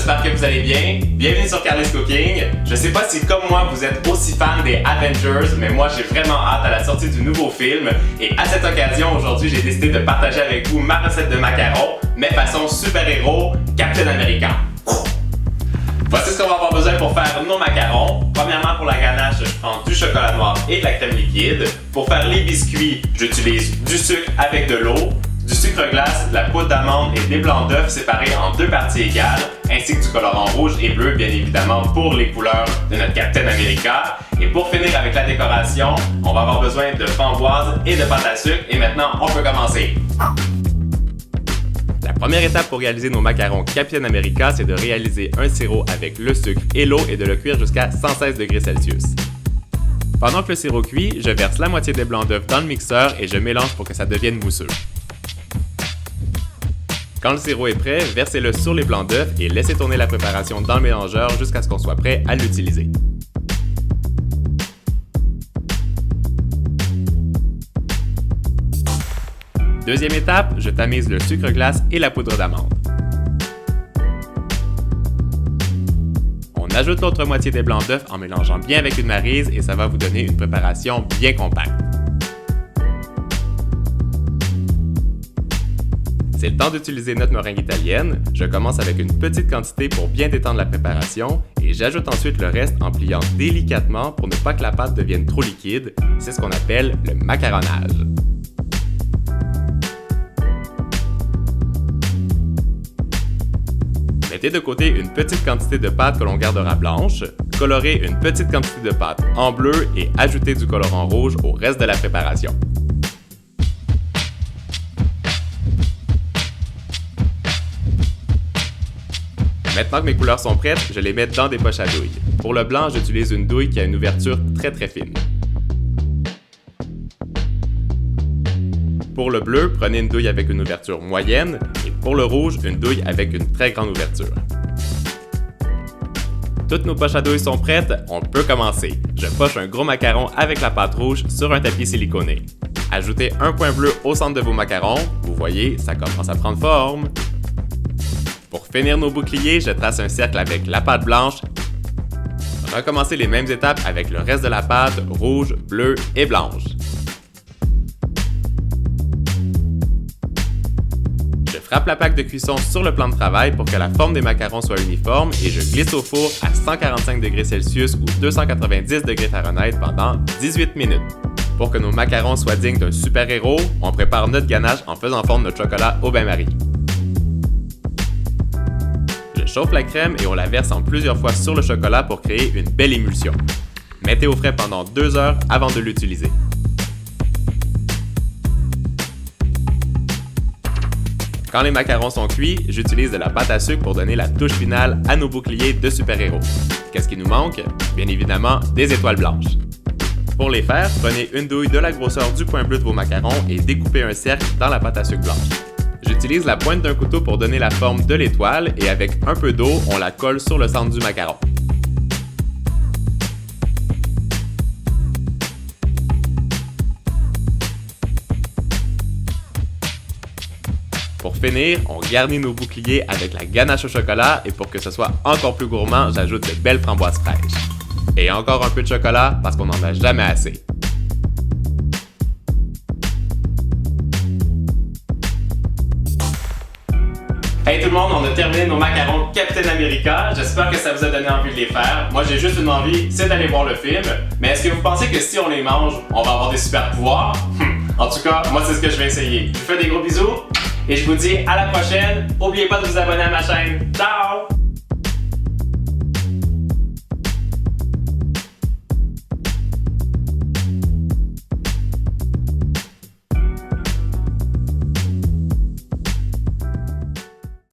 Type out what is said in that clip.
j'espère que vous allez bien. Bienvenue sur Carly's Cooking. Je sais pas si comme moi vous êtes aussi fan des Avengers, mais moi j'ai vraiment hâte à la sortie du nouveau film. Et à cette occasion, aujourd'hui, j'ai décidé de partager avec vous ma recette de macarons, mais façon super-héros Captain America. Voici ce qu'on va avoir besoin pour faire nos macarons. Premièrement, pour la ganache, je prends du chocolat noir et de la crème liquide. Pour faire les biscuits, j'utilise du sucre avec de l'eau, du sucre glace, de la poudre d'amande et des blancs d'œufs séparés en deux parties égales, ainsi que du colorant rouge et bleu, bien évidemment, pour les couleurs de notre Captain America. Et pour finir avec la décoration, on va avoir besoin de framboise et de pâte à sucre. Et maintenant, on peut commencer. La première étape pour réaliser nos macarons Captain America, c'est de réaliser un sirop avec le sucre et l'eau et de le cuire jusqu'à 116 degrés Celsius. Pendant que le sirop cuit, je verse la moitié des blancs d'œufs dans le mixeur et je mélange pour que ça devienne mousseux. Quand le sirop est prêt, versez-le sur les blancs d'œufs et laissez tourner la préparation dans le mélangeur jusqu'à ce qu'on soit prêt à l'utiliser. Deuxième étape, je tamise le sucre glace et la poudre d'amande. On ajoute l'autre moitié des blancs d'œufs en mélangeant bien avec une maryse et ça va vous donner une préparation bien compacte. C'est le temps d'utiliser notre meringue italienne. Je commence avec une petite quantité pour bien détendre la préparation et j'ajoute ensuite le reste en pliant délicatement pour ne pas que la pâte devienne trop liquide. C'est ce qu'on appelle le macaronnage. Mettez de côté une petite quantité de pâte que l'on gardera blanche, colorez une petite quantité de pâte en bleu et ajoutez du colorant rouge au reste de la préparation. Maintenant que mes couleurs sont prêtes, je les mets dans des poches à douille. Pour le blanc, j'utilise une douille qui a une ouverture très fine. Pour le bleu, prenez une douille avec une ouverture moyenne et pour le rouge, une douille avec une très grande ouverture. Toutes nos poches à douille sont prêtes, on peut commencer. Je poche un gros macaron avec la pâte rouge sur un tapis siliconé. Ajoutez un point bleu au centre de vos macarons. Vous voyez, ça commence à prendre forme. Pour finir nos boucliers, je trace un cercle avec la pâte blanche. Recommencez les mêmes étapes avec le reste de la pâte rouge, bleue et blanche. Je frappe la plaque de cuisson sur le plan de travail pour que la forme des macarons soit uniforme et je glisse au four à 145 degrés Celsius ou 290 degrés Fahrenheit pendant 18 minutes. Pour que nos macarons soient dignes d'un super-héros, on prépare notre ganache en faisant fondre notre chocolat au bain-marie. Je chauffe la crème et on la verse en plusieurs fois sur le chocolat pour créer une belle émulsion. Mettez au frais pendant 2 heures avant de l'utiliser. Quand les macarons sont cuits, j'utilise de la pâte à sucre pour donner la touche finale à nos boucliers de super-héros. Qu'est-ce qui nous manque? Bien évidemment, des étoiles blanches. Pour les faire, prenez une douille de la grosseur du point bleu de vos macarons et découpez un cercle dans la pâte à sucre blanche. J'utilise la pointe d'un couteau pour donner la forme de l'étoile et avec un peu d'eau, on la colle sur le centre du macaron. Pour finir, on garnit nos boucliers avec la ganache au chocolat et pour que ce soit encore plus gourmand, j'ajoute de belles framboises fraîches. Et encore un peu de chocolat parce qu'on n'en a jamais assez. Hey tout le monde, on a terminé nos macarons Captain America. J'espère que ça vous a donné envie de les faire. Moi j'ai juste une envie, c'est d'aller voir le film. Mais est-ce que vous pensez que si on les mange, on va avoir des super pouvoirs? En tout cas, moi c'est ce que je vais essayer. Je vous fais des gros bisous et je vous dis à la prochaine. N'oubliez pas de vous abonner à ma chaîne. Ciao!